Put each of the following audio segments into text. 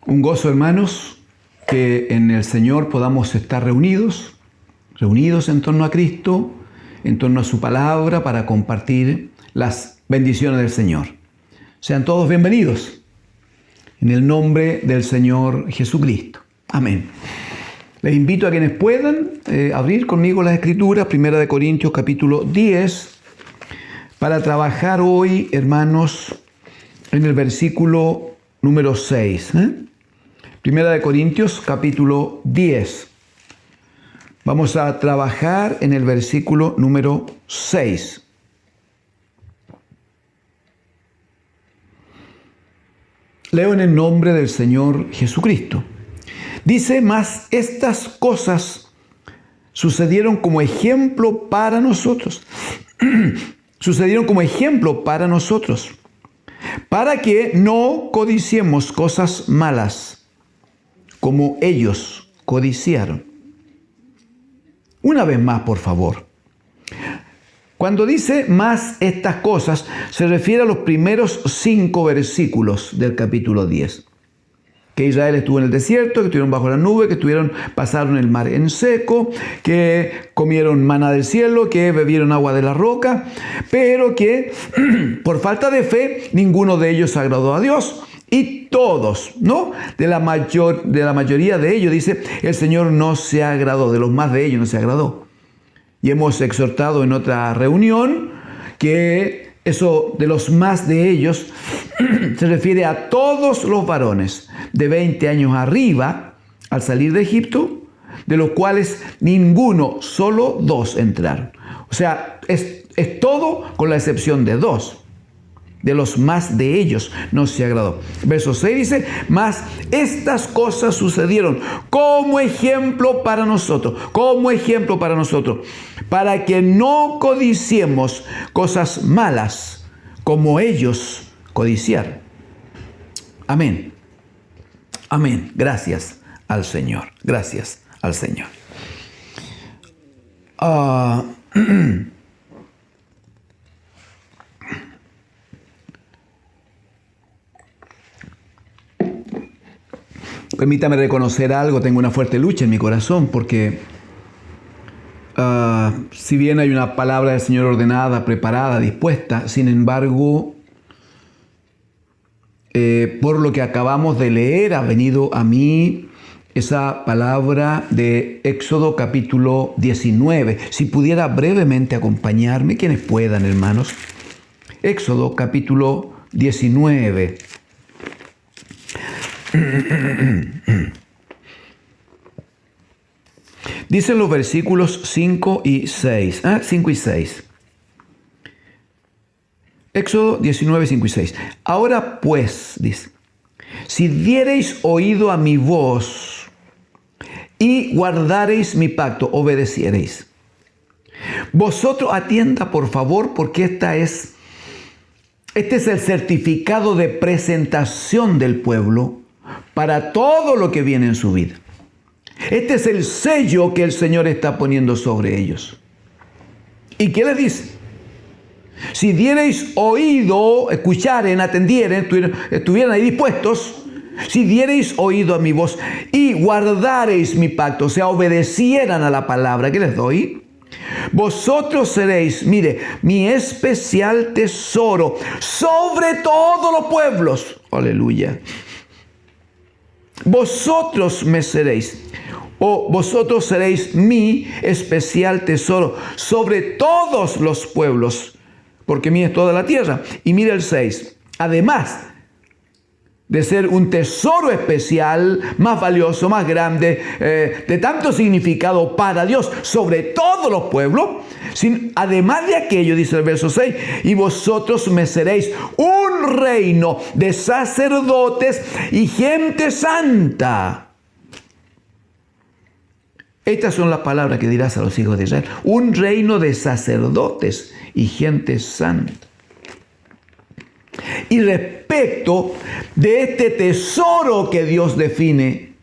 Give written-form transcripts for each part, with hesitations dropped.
Un gozo, hermanos, que en el Señor podamos estar reunidos en torno a Cristo, en torno a su palabra, para compartir las bendiciones del Señor. Sean todos bienvenidos en el nombre del Señor Jesucristo. Amén. Les invito a quienes puedan abrir conmigo las Escrituras, 1 Corintios capítulo 10, para trabajar hoy, hermanos, en el versículo número 6. 1 Corintios capítulo 10. Vamos a trabajar en el versículo número 6. Leo en el nombre del Señor Jesucristo. Dice: mas estas cosas sucedieron como ejemplo para nosotros. Sucedieron como ejemplo para nosotros, para que no codiciemos cosas malas, como ellos codiciaron. Una vez más, por favor. Cuando dice más estas cosas, se refiere a los primeros 5 versículos del capítulo 10. Que Israel estuvo en el desierto, que estuvieron bajo la nube, que pasaron el mar en seco, que comieron maná del cielo, que bebieron agua de la roca, pero que por falta de fe ninguno de ellos agradó a Dios. Y todos, ¿no? De la mayoría de ellos, dice, el Señor no se agradó, de los más de ellos no se agradó. Y hemos exhortado en otra reunión que eso de los más de ellos se refiere a todos los varones de 20 años arriba al salir de Egipto, de los cuales ninguno, solo 2 entraron. O sea, es todo con la excepción de 2. De los más de ellos no se agradó. Verso 6 dice: mas estas cosas sucedieron como ejemplo para nosotros, para que no codiciemos cosas malas como ellos codiciaron. Amén. Amén. Gracias al Señor. Gracias al Señor. Permítame reconocer algo, tengo una fuerte lucha en mi corazón porque si bien hay una palabra del Señor ordenada, preparada, dispuesta, sin embargo, por lo que acabamos de leer, ha venido a mí esa palabra de Éxodo capítulo 19. Si pudiera brevemente acompañarme, quienes puedan, hermanos. Éxodo capítulo 19. Dicen los versículos 5 y 6. 5 y 6. Éxodo 19, 5 y 6. Ahora pues, dice, si diereis oído a mi voz y guardareis mi pacto, obedeciereis. Vosotros atienda, por favor, porque este es el certificado de presentación del pueblo para todo lo que viene en su vida. Este es el sello que el Señor está poniendo sobre ellos. ¿Y qué les dice? Si diereis oído, escucharen, atendieren, estuvieran ahí dispuestos, si diereis oído a mi voz y guardareis mi pacto, o sea, obedecieran a la palabra que les doy, vosotros seréis, mire, mi especial tesoro sobre todos los pueblos. Aleluya. Vosotros me seréis, o vosotros seréis mi especial tesoro sobre todos los pueblos, porque mía es toda la tierra. Y mira el 6. Además de ser un tesoro especial, más valioso, más grande, de tanto significado para Dios sobre todos los pueblos, además de aquello, dice el verso 6, y vosotros me seréis un reino de sacerdotes y gente santa. Estas son las palabras que dirás a los hijos de Israel. Un reino de sacerdotes y gente santa. Y respecto de este tesoro que Dios define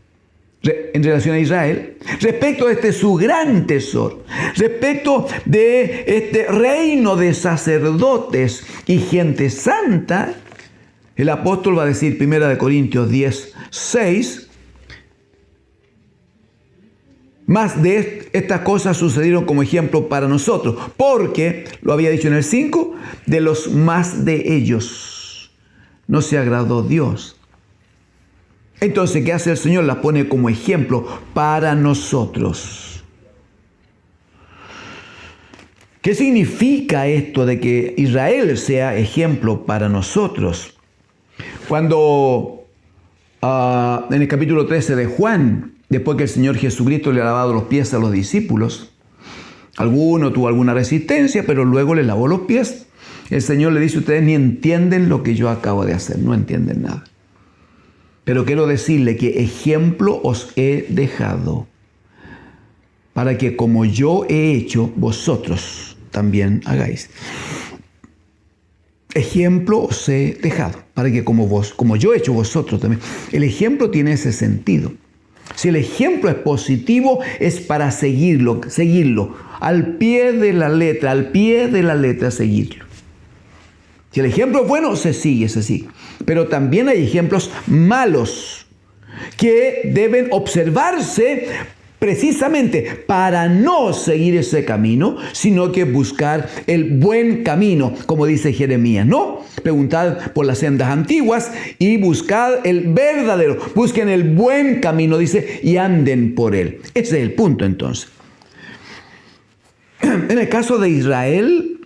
en relación a Israel, respecto de este su gran tesoro, respecto de este reino de sacerdotes y gente santa, el apóstol va a decir, 1 Corintios 10:6, más de estas cosas sucedieron como ejemplo para nosotros, porque, lo había dicho en el 5, de los más de ellos no se agradó Dios. Entonces, ¿qué hace el Señor? Las pone como ejemplo para nosotros. ¿Qué significa esto de que Israel sea ejemplo para nosotros? Cuando en el capítulo 13 de Juan, después que el Señor Jesucristo le ha lavado los pies a los discípulos, alguno tuvo alguna resistencia, pero luego le lavó los pies. El Señor le dice, ustedes ni entienden lo que yo acabo de hacer, no entienden nada. Pero quiero decirle que ejemplo os he dejado, para que como yo he hecho, vosotros también hagáis. Ejemplo os he dejado, para que como yo he hecho, vosotros también. El ejemplo tiene ese sentido. Si el ejemplo es positivo, es para seguirlo, al pie de la letra, seguirlo. Si el ejemplo es bueno, se sigue. Pero también hay ejemplos malos que deben observarse precisamente para no seguir ese camino, sino que buscar el buen camino, como dice Jeremías, ¿no? Preguntad por las sendas antiguas y buscad el verdadero. Busquen el buen camino, dice, y anden por él. Ese es el punto, entonces. En el caso de Israel,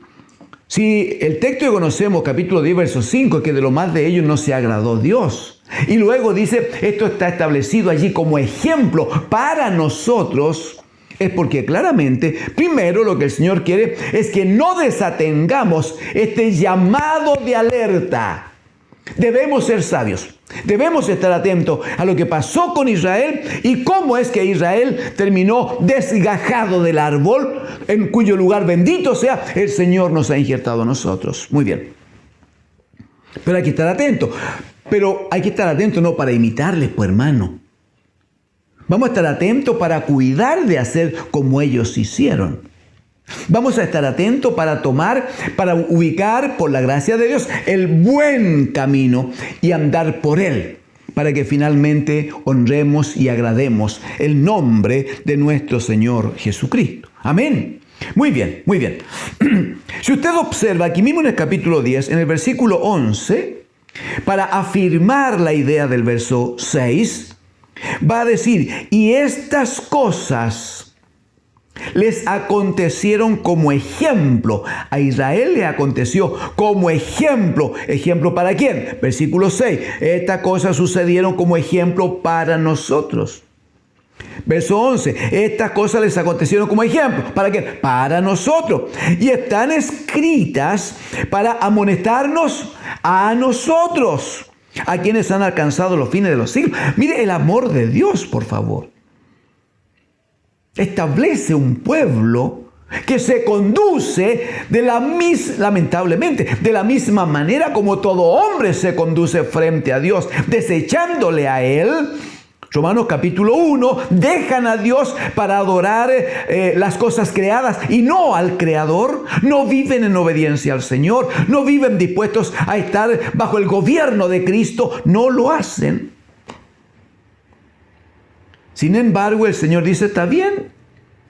si el texto que conocemos, capítulo 10, verso 5, es que de lo más de ellos no se agradó Dios. Y luego dice, esto está establecido allí como ejemplo para nosotros, es porque claramente, primero lo que el Señor quiere es que no desatengamos este llamado de alerta. Debemos ser sabios, debemos estar atentos a lo que pasó con Israel y cómo es que Israel terminó desgajado del árbol en cuyo lugar, bendito sea, el Señor nos ha injertado a nosotros. Muy bien. Pero hay que estar atentos. Pero hay que estar atentos no para imitarles, pues hermano. Vamos a estar atentos para cuidar de hacer como ellos hicieron. Vamos a estar atentos para ubicar, por la gracia de Dios, el buen camino y andar por él, para que finalmente honremos y agrademos el nombre de nuestro Señor Jesucristo. Amén. Muy bien, muy bien. Si usted observa aquí mismo en el capítulo 10, en el versículo 11, para afirmar la idea del verso 6, va a decir, y estas cosas les acontecieron como ejemplo. A Israel le aconteció como ejemplo. ¿Ejemplo para quién? Versículo 6. Estas cosas sucedieron como ejemplo para nosotros. Verso 11. Estas cosas les acontecieron como ejemplo. ¿Para quién? Para nosotros. Y están escritas para amonestarnos a nosotros, a quienes han alcanzado los fines de los siglos. Mire el amor de Dios, por favor. Establece un pueblo que se conduce lamentablemente, de la misma manera como todo hombre se conduce frente a Dios, desechándole a Él. Romanos capítulo 1, dejan a Dios para adorar las cosas creadas y no al Creador. No viven en obediencia al Señor, no viven dispuestos a estar bajo el gobierno de Cristo, no lo hacen. Sin embargo, el Señor dice, está bien,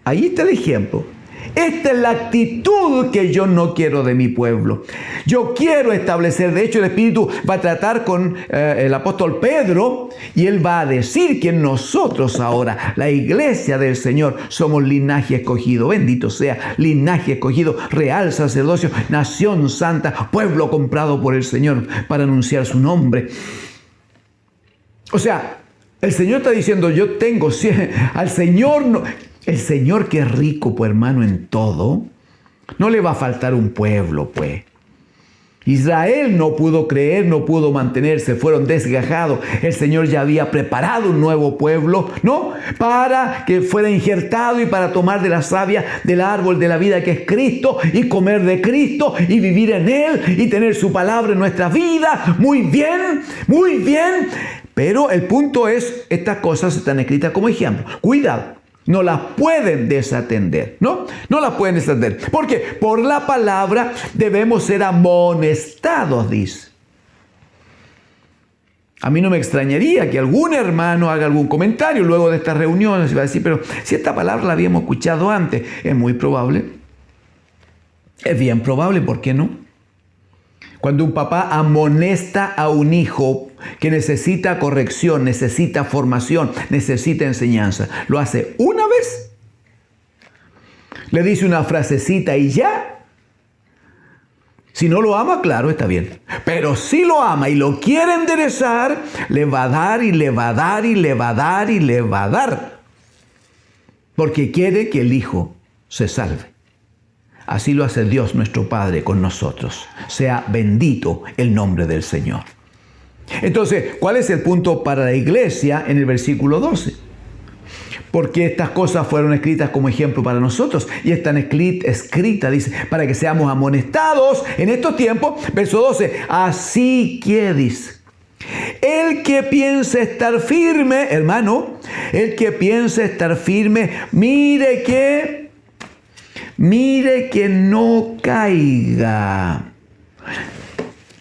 ahí está el ejemplo. Esta es la actitud que yo no quiero de mi pueblo. Yo quiero establecer, de hecho el Espíritu va a tratar con el apóstol Pedro y él va a decir que nosotros ahora, la iglesia del Señor, somos linaje escogido. Bendito sea, linaje escogido, real sacerdocio, nación santa, pueblo comprado por el Señor para anunciar su nombre. O sea, el Señor está diciendo, yo tengo al Señor, el Señor que es rico, pues hermano, en todo, no le va a faltar un pueblo, pues. Israel no pudo creer, no pudo mantenerse, fueron desgajados. El Señor ya había preparado un nuevo pueblo, ¿no? Para que fuera injertado y para tomar de la savia del árbol de la vida que es Cristo y comer de Cristo y vivir en Él y tener su palabra en nuestra vida. Muy bien, muy bien. Pero el punto es, estas cosas están escritas como ejemplo. Cuidado, no las pueden desatender, ¿no? No las pueden desatender. ¿Por qué? Por la palabra debemos ser amonestados, dice. A mí no me extrañaría que algún hermano haga algún comentario luego de estas reuniones y va a decir, pero si esta palabra la habíamos escuchado antes, es muy probable. Es bien probable, ¿por qué no? Cuando un papá amonesta a un hijo que necesita corrección, necesita formación, necesita enseñanza, ¿lo hace una vez? ¿Le dice una frasecita y ya? Si no lo ama, claro, está bien. Pero si lo ama y lo quiere enderezar, le va a dar y le va a dar y le va a dar y le va a dar. Porque quiere que el hijo se salve. Así lo hace Dios nuestro Padre con nosotros. Sea bendito el nombre del Señor. Entonces, ¿cuál es el punto para la iglesia en el versículo 12? Porque estas cosas fueron escritas como ejemplo para nosotros y están escritas, dice, para que seamos amonestados en estos tiempos. Verso 12, así que dice, el que piensa estar firme, hermano, el que piensa estar firme, mire que no caiga.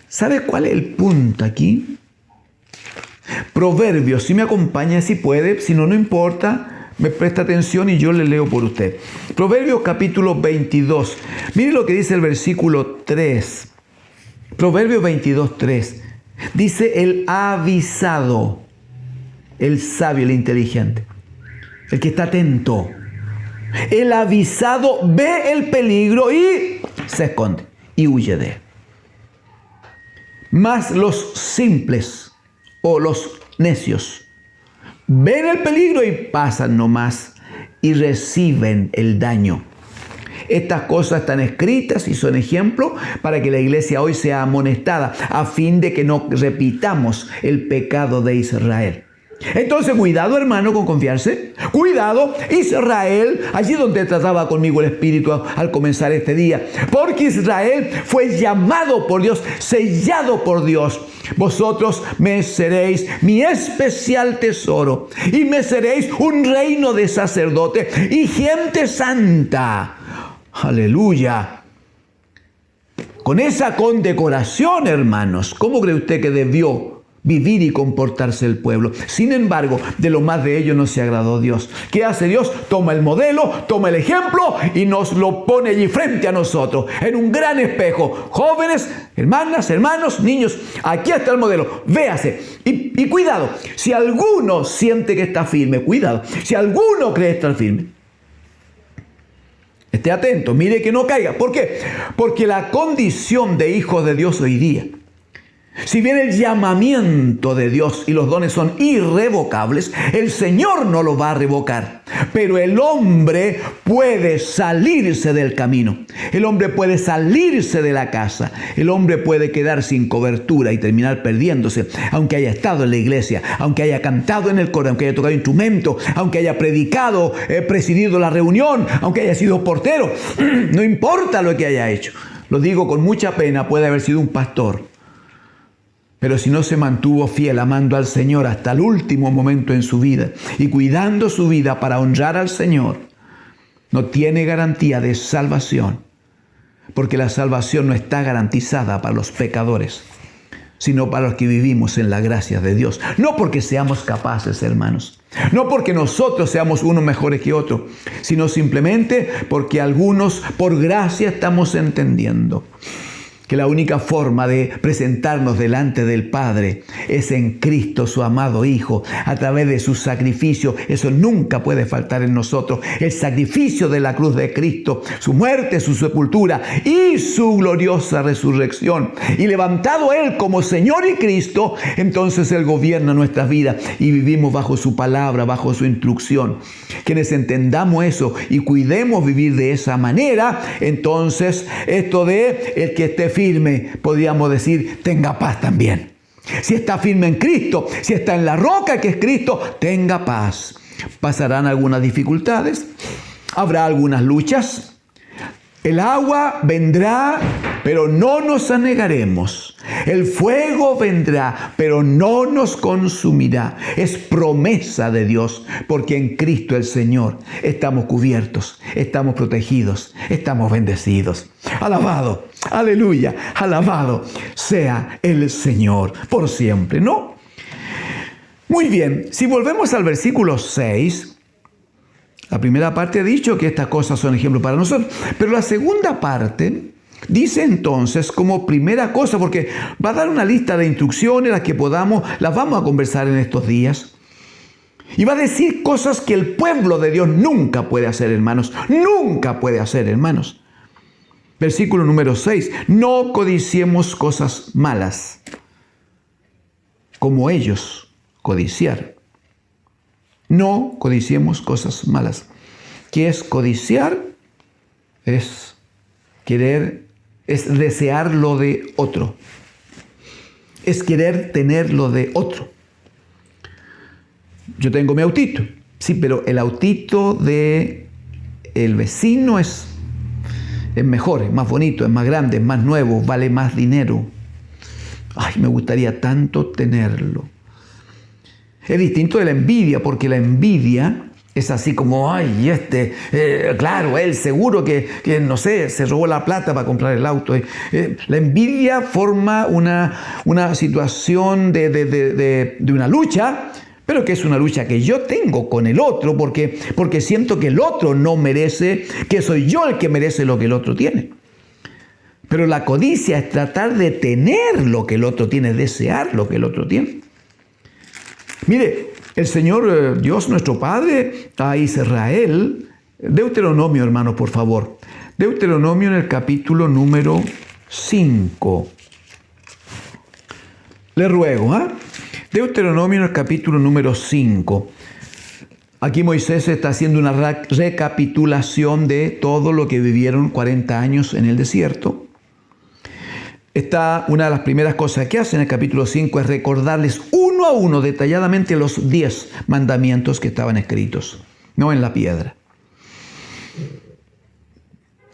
¿Sabe cuál es el punto aquí? Proverbios, si me acompaña, si puede, si no, no importa. Me presta atención y yo le leo por usted. Proverbios capítulo 22. Mire lo que dice el versículo 3. Proverbios 22, 3. Dice el avisado, el sabio, el inteligente, el que está atento. El avisado ve el peligro y se esconde y huye de él. Mas los simples o los necios ven el peligro y pasan nomás y reciben el daño. Estas cosas están escritas y son ejemplo para que la iglesia hoy sea amonestada a fin de que no repitamos el pecado de Israel. Entonces, cuidado, hermano, con confiarse. Cuidado, Israel, allí donde trataba conmigo el Espíritu al comenzar este día. Porque Israel fue llamado por Dios, sellado por Dios. Vosotros me seréis mi especial tesoro y me seréis un reino de sacerdotes y gente santa. Aleluya. Con esa condecoración, hermanos, ¿cómo cree usted que debió vivir y comportarse el pueblo? Sin embargo, de lo más de ello no se agradó Dios. ¿Qué hace Dios? Toma el modelo, toma el ejemplo y nos lo pone allí frente a nosotros, en un gran espejo. Jóvenes, hermanas, hermanos, niños, aquí está el modelo, véase. Y cuidado, si alguno siente que está firme, cuidado, si alguno cree estar firme, esté atento, mire que no caiga. ¿Por qué? Porque la condición de hijos de Dios hoy día, si bien el llamamiento de Dios y los dones son irrevocables, el Señor no lo va a revocar. Pero el hombre puede salirse del camino. El hombre puede salirse de la casa. El hombre puede quedar sin cobertura y terminar perdiéndose. Aunque haya estado en la iglesia, aunque haya cantado en el coro, aunque haya tocado instrumento, aunque haya predicado, presidido la reunión, aunque haya sido portero. No importa lo que haya hecho. Lo digo con mucha pena, puede haber sido un pastor. Pero si no se mantuvo fiel amando al Señor hasta el último momento en su vida y cuidando su vida para honrar al Señor, no tiene garantía de salvación, porque la salvación no está garantizada para los pecadores, sino para los que vivimos en la gracia de Dios. No porque seamos capaces, hermanos, no porque nosotros seamos unos mejores que otros, sino simplemente porque algunos por gracia estamos entendiendo que la única forma de presentarnos delante del Padre es en Cristo, su amado Hijo, a través de su sacrificio. Eso nunca puede faltar en nosotros. El sacrificio de la cruz de Cristo, su muerte, su sepultura y su gloriosa resurrección. Y levantado Él como Señor y Cristo, entonces Él gobierna nuestras vidas y vivimos bajo su palabra, bajo su instrucción. Quienes entendamos eso y cuidemos vivir de esa manera, entonces esto de el que esté firme, podríamos decir, tenga paz también. Si está firme en Cristo, si está en la roca que es Cristo, tenga paz. Pasarán algunas dificultades, habrá algunas luchas. El agua vendrá, pero no nos anegaremos. El fuego vendrá, pero no nos consumirá. Es promesa de Dios, porque en Cristo el Señor estamos cubiertos, estamos protegidos, estamos bendecidos. Alabado, aleluya, alabado sea el Señor por siempre, ¿no? Muy bien, si volvemos al versículo 6, la primera parte ha dicho que estas cosas son ejemplos para nosotros, pero la segunda parte dice entonces como primera cosa, porque va a dar una lista de instrucciones, las que podamos, las vamos a conversar en estos días. Y va a decir cosas que el pueblo de Dios nunca puede hacer, hermanos. Nunca puede hacer, hermanos. Versículo número 6. No codiciemos cosas malas, como ellos codiciaron. No codiciemos cosas malas. ¿Qué es codiciar? Es querer, es desear lo de otro. Es querer tener lo de otro. Yo tengo mi autito, sí, pero el autito de el vecino es mejor, es más bonito, es más grande, es más nuevo, vale más dinero. Ay, me gustaría tanto tenerlo. Es distinto de la envidia, porque la envidia es así como, ay, claro, él seguro que, no sé, se robó la plata para comprar el auto. La envidia forma una situación de una lucha, pero que es una lucha que yo tengo con el otro, porque siento que el otro no merece, que soy yo el que merece lo que el otro tiene. Pero la codicia es tratar de tener lo que el otro tiene, desear lo que el otro tiene. Mire, el Señor Dios, nuestro Padre, a Israel, Deuteronomio, hermanos, por favor. Deuteronomio en el capítulo número 5. Le ruego, Deuteronomio en el capítulo número 5. Aquí Moisés está haciendo una recapitulación de todo lo que vivieron 40 años en el desierto. Una de las primeras cosas que hace en el capítulo 5 es recordarles uno a uno detalladamente los 10 mandamientos que estaban escritos, no en la piedra.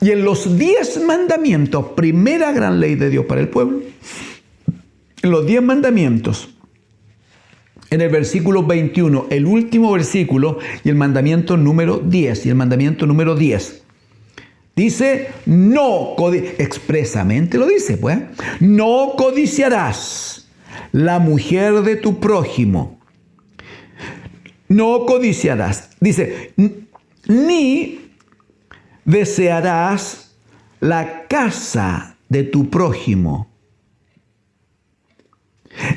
Y en los 10 mandamientos, primera gran ley de Dios para el pueblo, en los 10 mandamientos, en el versículo 21, el último versículo, y el mandamiento número 10, dice, expresamente lo dice, pues, no codiciarás la mujer de tu prójimo. No codiciarás. Dice, ni desearás la casa de tu prójimo,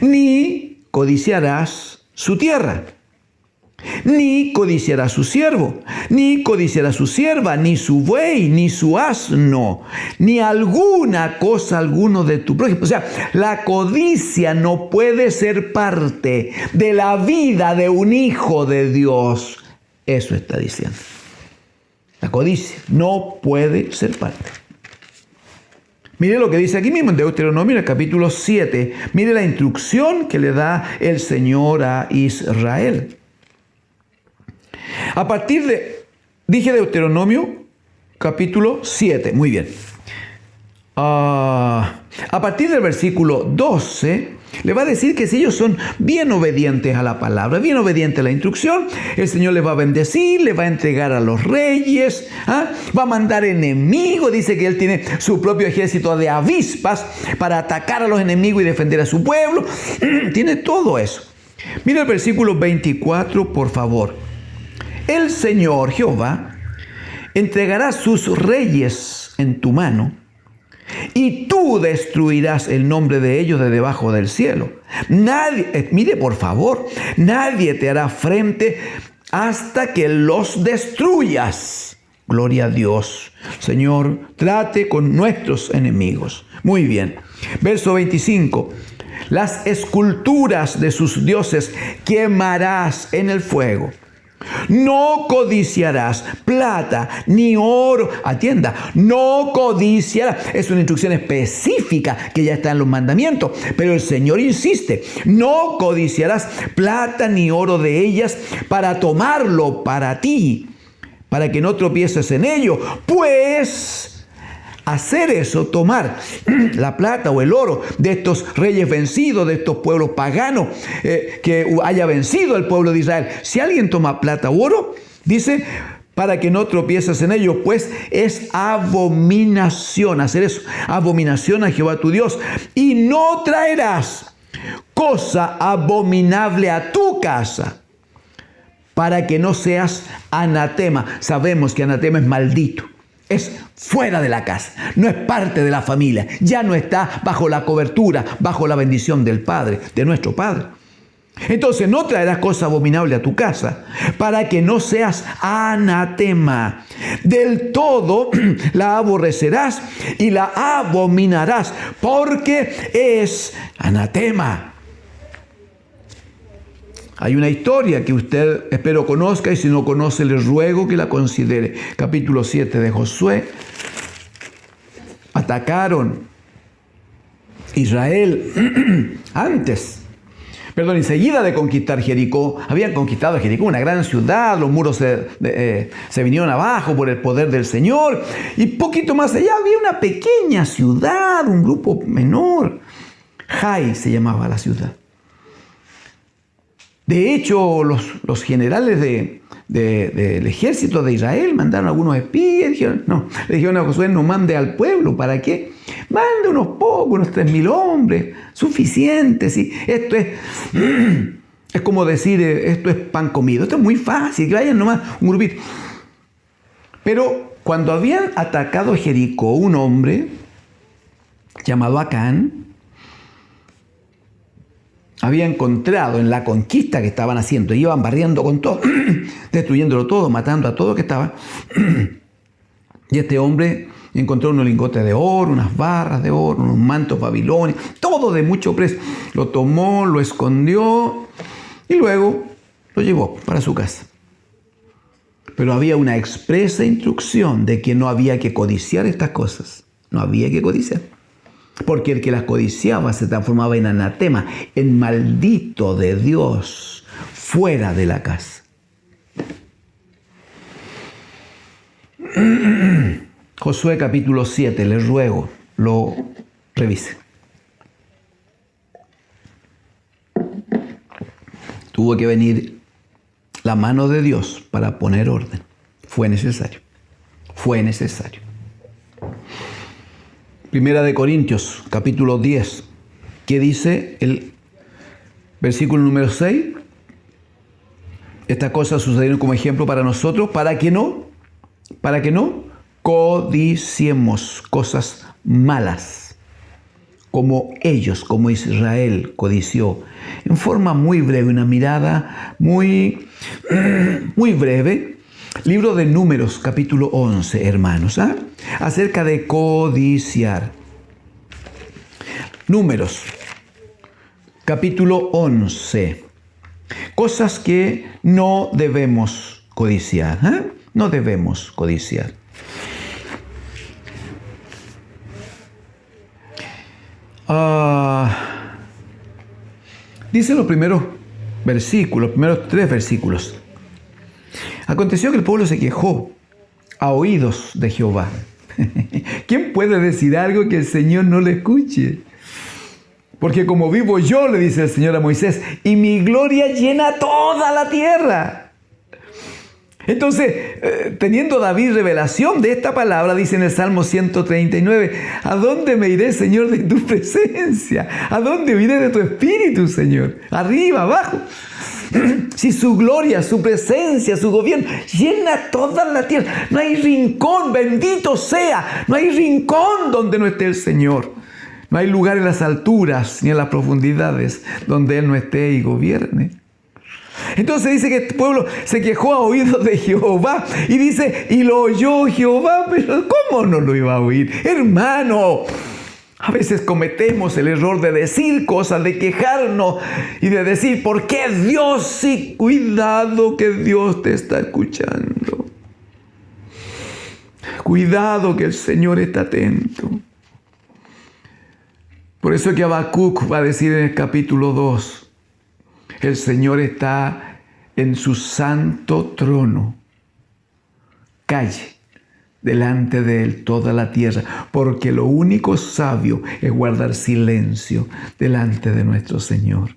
ni codiciarás su tierra, ni codiciará su siervo, ni codiciará su sierva, ni su buey, ni su asno, ni alguna cosa alguno de tu prójimo. O sea, la codicia no puede ser parte de la vida de un hijo de Dios. Eso está diciendo. La codicia no puede ser parte. Mire lo que dice aquí mismo en Deuteronomio, en el capítulo 7. Mire la instrucción que le da el Señor a Israel. A partir dije Deuteronomio, capítulo 7. Muy bien. A partir del versículo 12, le va a decir que si ellos son bien obedientes a la palabra, bien obedientes a la instrucción, el Señor les va a bendecir, les va a entregar a los reyes, va a mandar enemigos. Dice que Él tiene su propio ejército de avispas para atacar a los enemigos y defender a su pueblo. Tiene todo eso. Mira el versículo 24, por favor. El Señor Jehová entregará sus reyes en tu mano, y tú destruirás el nombre de ellos de debajo del cielo. Mire por favor, nadie te hará frente hasta que los destruyas. Gloria a Dios. Señor, trate con nuestros enemigos. Muy bien. Verso 25. Las esculturas de sus dioses quemarás en el fuego. No codiciarás plata ni oro. Atienda, no codiciarás. Es una instrucción específica que ya está en los mandamientos, pero el Señor insiste: no codiciarás plata ni oro de ellas para tomarlo para ti, para que no tropieces en ello. Pues hacer eso, tomar la plata o el oro de estos reyes vencidos, de estos pueblos paganos que haya vencido el pueblo de Israel. Si alguien toma plata o oro, dice, para que no tropieces en ello, pues es abominación hacer eso. Abominación a Jehová tu Dios. Y no traerás cosa abominable a tu casa, para que no seas anatema. Sabemos que anatema es maldito. Es fuera de la casa, no es parte de la familia, ya no está bajo la cobertura, bajo la bendición del Padre, de nuestro Padre. Entonces no traerás cosa abominable a tu casa, para que no seas anatema. Del todo la aborrecerás y la abominarás, porque es anatema. Hay una historia que usted espero conozca, y si no conoce le ruego que la considere. Capítulo 7 de Josué. Atacaron Israel enseguida de conquistar Jericó. Habían conquistado Jericó, una gran ciudad, los muros se vinieron abajo por el poder del Señor, y poquito más allá había una pequeña ciudad, un grupo menor. Jai se llamaba la ciudad. De hecho, los generales del ejército de Israel mandaron a algunos espías. Le dijeron a Josué: no mande al pueblo. ¿Para qué? Mande unos pocos, unos 3.000 hombres, suficientes. ¿Sí? Esto es como decir, esto es pan comido. Esto es muy fácil, que vayan nomás un grupito. Pero cuando habían atacado Jericó, un hombre llamado Acán había encontrado en la conquista que estaban haciendo, iban barriendo con todo, destruyéndolo todo, matando a todo que estaba. Y este hombre encontró unos lingotes de oro, unas barras de oro, unos mantos babilonios, todo de mucho precio. Lo tomó, lo escondió y luego lo llevó para su casa. Pero había una expresa instrucción de que no había que codiciar estas cosas. No había que codiciar. Porque el que las codiciaba se transformaba en anatema, en maldito de Dios, fuera de la casa. Josué capítulo 7, les ruego, lo revise. Tuvo que venir la mano de Dios para poner orden. Fue necesario. Fue necesario. Primera de Corintios, capítulo 10, ¿qué dice el versículo número 6? Estas cosas sucedieron como ejemplo para nosotros, para que no codiciemos cosas malas, como ellos, como Israel codició. En forma muy breve, una mirada muy breve. Libro de Números, capítulo 11, hermanos, acerca de codiciar. Números, capítulo 11. Cosas que no debemos codiciar. No debemos codiciar. Dice los primeros versículos, los primeros 3 versículos. Aconteció que el pueblo se quejó a oídos de Jehová. ¿Quién puede decir algo que el Señor no le escuche? Porque como vivo yo, le dice el Señor a Moisés, y mi gloria llena toda la tierra. Entonces, teniendo David revelación de esta palabra, dice en el Salmo 139, ¿a dónde me iré, Señor, de tu presencia? ¿A dónde iré de tu espíritu, Señor? Arriba, abajo. Si su gloria, su presencia, su gobierno llena toda la tierra, no hay rincón, bendito sea, no hay rincón donde no esté el Señor. No hay lugar en las alturas ni en las profundidades donde Él no esté y gobierne. Entonces dice que el pueblo se quejó a oídos de Jehová y dice, y lo oyó Jehová, pero ¿cómo no lo iba a oír? Hermano, a veces cometemos el error de decir cosas, de quejarnos y de decir, ¿por qué Dios? Sí, cuidado que Dios te está escuchando. Cuidado que el Señor está atento. Por eso que Habacuc va a decir en el capítulo 2, el Señor está en su santo trono. Calle delante de Él toda la tierra, porque lo único sabio es guardar silencio delante de nuestro Señor.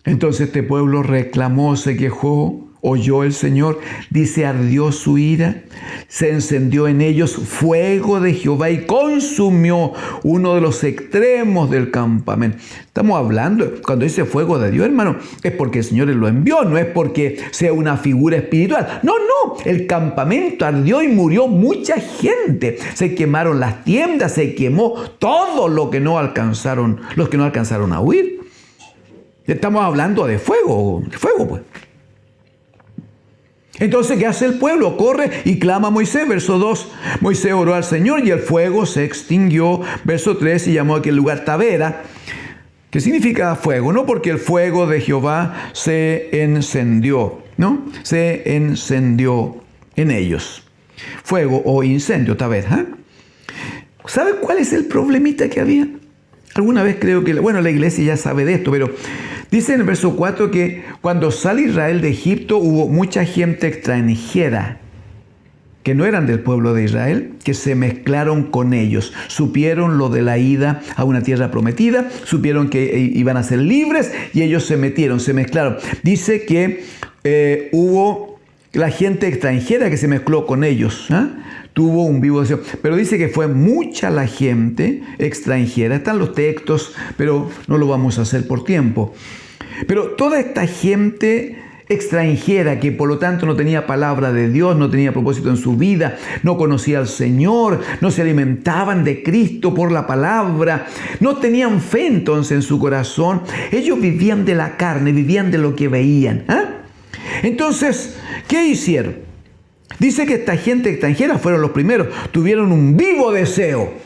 Entonces este pueblo reclamó, se quejó oyó el Señor, dice, ardió su ira, se encendió en ellos fuego de Jehová y consumió uno de los extremos del campamento. Estamos hablando, cuando dice fuego de Dios, hermano, es porque el Señor lo envió, no es porque sea una figura espiritual. No, el campamento ardió y murió mucha gente. Se quemaron las tiendas, se quemó todo lo que no alcanzaron, los que no alcanzaron a huir. Estamos hablando de fuego pues. Entonces, ¿qué hace el pueblo? Corre y clama a Moisés. Verso 2, Moisés oró al Señor y el fuego se extinguió. Verso 3, y llamó a aquel lugar Tabera. ¿Qué significa fuego? No, porque el fuego de Jehová se encendió, ¿no? Se encendió en ellos. Fuego o incendio, Tabera. ¿Sabe cuál es el problemita que había? Alguna vez creo que, la iglesia ya sabe de esto, pero dice en el verso 4 que cuando sale Israel de Egipto hubo mucha gente extranjera que no eran del pueblo de Israel, que se mezclaron con ellos. Supieron lo de la ida a una tierra prometida, supieron que iban a ser libres y ellos se metieron, se mezclaron. Dice que hubo la gente extranjera que se mezcló con ellos, tuvo un vivo deseo. Pero dice que fue mucha la gente extranjera. Están los textos, pero no lo vamos a hacer por tiempo. Pero toda esta gente extranjera que por lo tanto no tenía palabra de Dios, no tenía propósito en su vida, no conocía al Señor, no se alimentaban de Cristo por la palabra, no tenían fe entonces en su corazón. Ellos vivían de la carne, vivían de lo que veían. Entonces, ¿qué hicieron? Dice que esta gente extranjera fueron los primeros, tuvieron un vivo deseo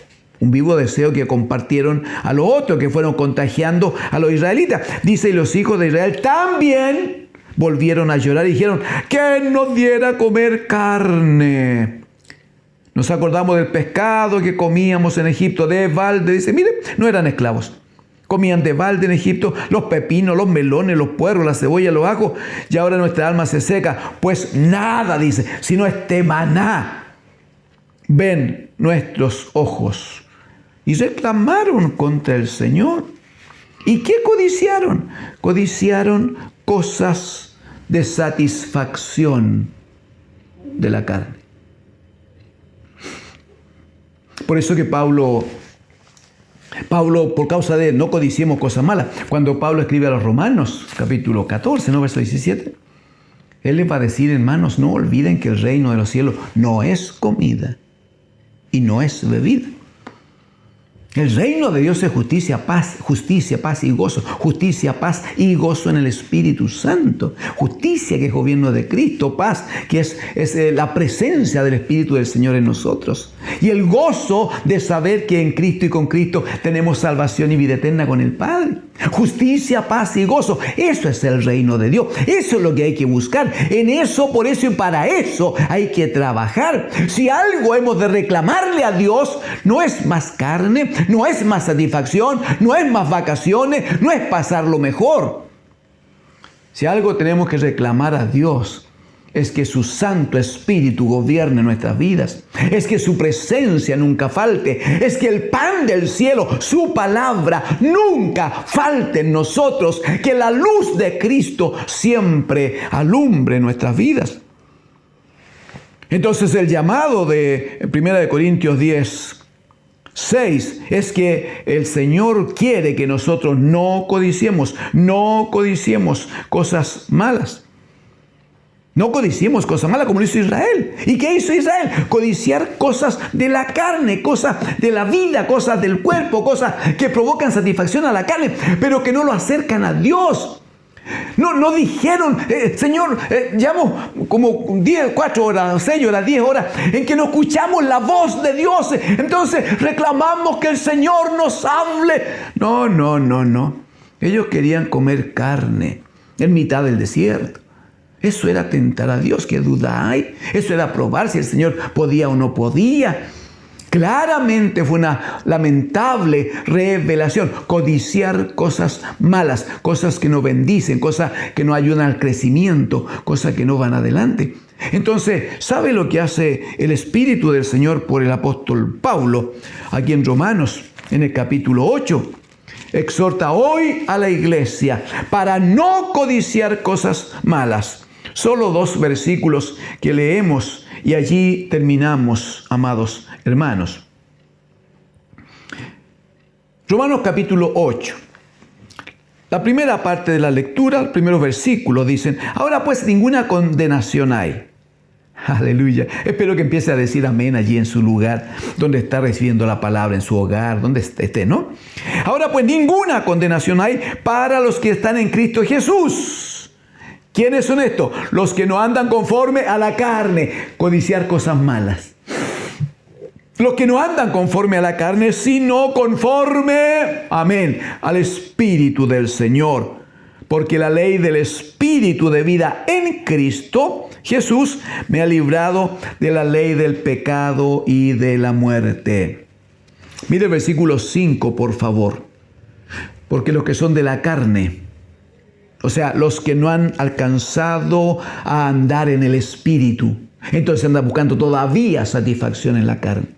que compartieron a los otros, que fueron contagiando a los israelitas. Dice, y los hijos de Israel también volvieron a llorar y dijeron, que nos diera a comer carne. Nos acordamos del pescado que comíamos en Egipto de balde. Dice, mire, no eran esclavos. Comían de balde en Egipto los pepinos, los melones, los puerros, la cebolla, los ajos. Y ahora nuestra alma se seca. Pues nada, dice, sino este maná ven nuestros ojos. Y reclamaron contra el Señor. ¿Y qué codiciaron? Codiciaron cosas de satisfacción de la carne. Por eso que Pablo, por causa de no codiciemos cosas malas, cuando Pablo escribe a los Romanos, capítulo 14, ¿no? Verso 17, él les va a decir, hermanos, no olviden que el reino de los cielos no es comida y no es bebida. El reino de Dios es justicia, paz y gozo. Justicia, paz y gozo en el Espíritu Santo. Justicia, que es gobierno de Cristo. Paz, que es la presencia del Espíritu del Señor en nosotros. Y el gozo de saber que en Cristo y con Cristo tenemos salvación y vida eterna con el Padre. Justicia, paz y gozo. Eso es el reino de Dios. Eso es lo que hay que buscar. En eso, por eso y para eso hay que trabajar. Si algo hemos de reclamarle a Dios, no es más carne, no es más satisfacción, no es más vacaciones, no es pasarlo mejor. Si algo tenemos que reclamar a Dios, es que su Santo Espíritu gobierne nuestras vidas. Es que su presencia nunca falte. Es que el pan del cielo, su palabra, nunca falte en nosotros. Que la luz de Cristo siempre alumbre nuestras vidas. Entonces el llamado de 1 Corintios 10:6 es que el Señor quiere que nosotros no codiciemos cosas malas. No codiciemos cosas malas como lo hizo Israel. ¿Y qué hizo Israel? Codiciar cosas de la carne, cosas de la vida, cosas del cuerpo, cosas que provocan satisfacción a la carne, pero que no lo acercan a Dios. No dijeron, Señor, llevamos como 4 horas, 6 horas, 10 horas en que no escuchamos la voz de Dios. Entonces reclamamos que el Señor nos hable. No. Ellos querían comer carne en mitad del desierto. Eso era tentar a Dios, ¿qué duda hay? Eso era probar si el Señor podía o no podía. Claramente fue una lamentable revelación. Codiciar cosas malas, cosas que no bendicen, cosas que no ayudan al crecimiento, cosas que no van adelante. Entonces, ¿sabe lo que hace el Espíritu del Señor por el apóstol Pablo? Aquí en Romanos, en el capítulo 8. Exhorta hoy a la iglesia para no codiciar cosas malas. Solo 2 versículos que leemos y allí terminamos, amados hermanos. Romanos capítulo 8. La primera parte de la lectura, los primeros versículos dicen: ahora pues ninguna condenación hay. Aleluya. Espero que empiece a decir amén allí en su lugar, donde está recibiendo la palabra, en su hogar, donde esté, ¿no? Ahora pues ninguna condenación hay para los que están en Cristo Jesús. ¿Quiénes son estos? Los que no andan conforme a la carne, codiciar cosas malas. Los que no andan conforme a la carne, sino conforme, amén, al Espíritu del Señor. Porque la ley del Espíritu de vida en Cristo Jesús me ha librado de la ley del pecado y de la muerte. Mire el versículo 5, por favor. Porque los que son de la carne, o sea, los que no han alcanzado a andar en el Espíritu, entonces andan buscando todavía satisfacción en la carne.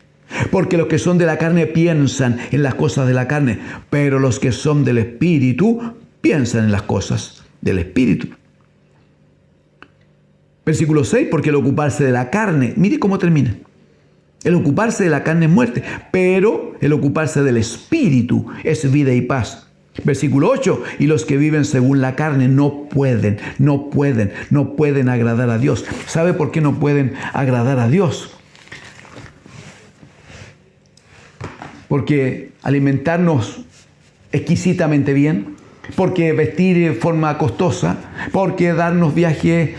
Porque los que son de la carne piensan en las cosas de la carne, pero los que son del Espíritu piensan en las cosas del Espíritu. Versículo 6, porque el ocuparse de la carne, mire cómo termina. El ocuparse de la carne es muerte, pero el ocuparse del Espíritu es vida y paz. Versículo 8, y los que viven según la carne no pueden agradar a Dios. ¿Sabe por qué no pueden agradar a Dios? Porque alimentarnos exquisitamente bien, porque vestir de forma costosa, porque darnos viajes,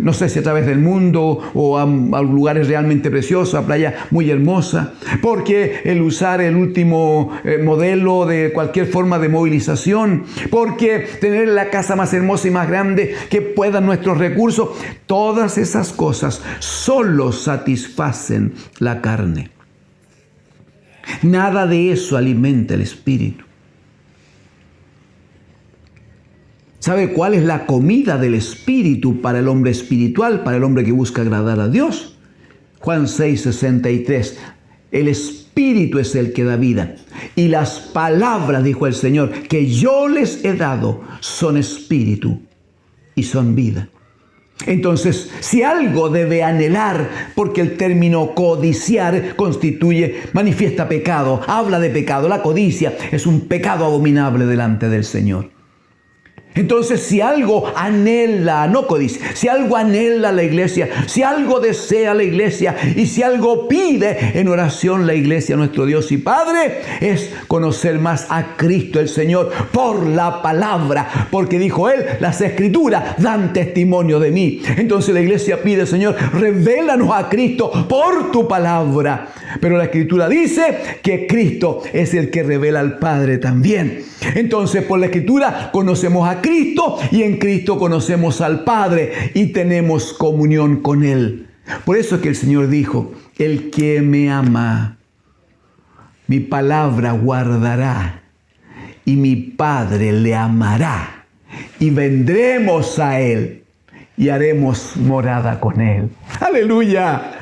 no sé si a través del mundo o a lugares realmente preciosos, a playa muy hermosa, porque el usar el último modelo de cualquier forma de movilización, porque tener la casa más hermosa y más grande que puedan nuestros recursos, todas esas cosas solo satisfacen la carne. Nada de eso alimenta el espíritu. ¿Sabe cuál es la comida del espíritu para el hombre espiritual, para el hombre que busca agradar a Dios? Juan 6:63. El espíritu es el que da vida. Y las palabras, dijo el Señor, que yo les he dado son espíritu y son vida. Entonces, si algo debe anhelar, porque el término codiciar manifiesta pecado, habla de pecado. La codicia es un pecado abominable delante del Señor. Entonces, si algo anhela, no codicia, si algo anhela la iglesia, si algo desea la iglesia y si algo pide en oración la iglesia, nuestro Dios y Padre, es conocer más a Cristo el Señor por la palabra, porque dijo Él, las Escrituras dan testimonio de mí. Entonces la iglesia pide, Señor, revélanos a Cristo por tu palabra. Pero la Escritura dice que Cristo es el que revela al Padre también. Entonces, por la Escritura conocemos a Cristo y en Cristo conocemos al Padre y tenemos comunión con Él. Por eso es que el Señor dijo, el que me ama, mi palabra guardará y mi Padre le amará y vendremos a Él y haremos morada con Él. ¡Aleluya!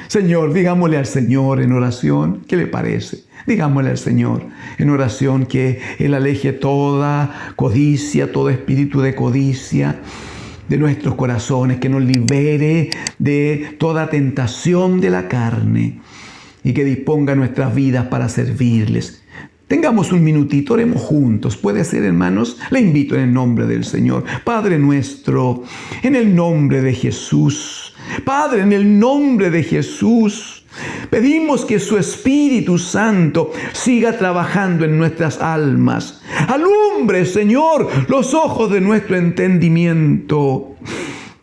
Señor, digámosle al Señor en oración, ¿qué le parece? Digámosle al Señor en oración que Él aleje toda codicia, todo espíritu de codicia de nuestros corazones, que nos libere de toda tentación de la carne y que disponga nuestras vidas para servirles. Tengamos un minutito, oremos juntos. ¿Puede ser, hermanos? Le invito en el nombre del Señor. Padre nuestro, en el nombre de Jesús. Padre, en el nombre de Jesús, pedimos que su Espíritu Santo siga trabajando en nuestras almas. Alumbre, Señor, los ojos de nuestro entendimiento,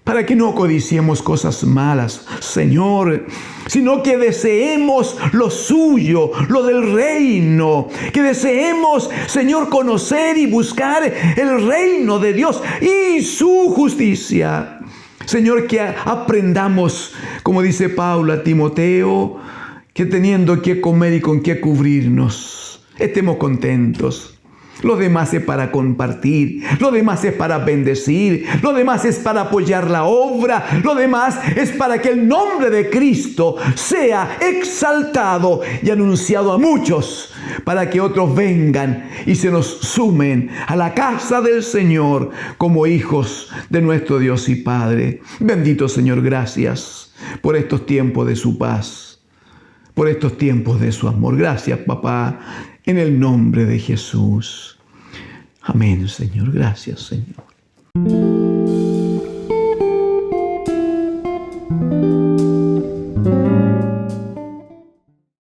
para que no codiciemos cosas malas, Señor, sino que deseemos lo suyo, lo del reino, que deseemos, Señor, conocer y buscar el reino de Dios y su justicia. Señor, que aprendamos, como dice Pablo a Timoteo, que teniendo que comer y con qué cubrirnos, estemos contentos. Lo demás es para compartir, lo demás es para bendecir, lo demás es para apoyar la obra, lo demás es para que el nombre de Cristo sea exaltado y anunciado a muchos, para que otros vengan y se nos sumen a la casa del Señor como hijos de nuestro Dios y Padre. Bendito Señor, gracias por estos tiempos de su paz, por estos tiempos de su amor. Gracias, papá, en el nombre de Jesús. Amén, Señor. Gracias, Señor.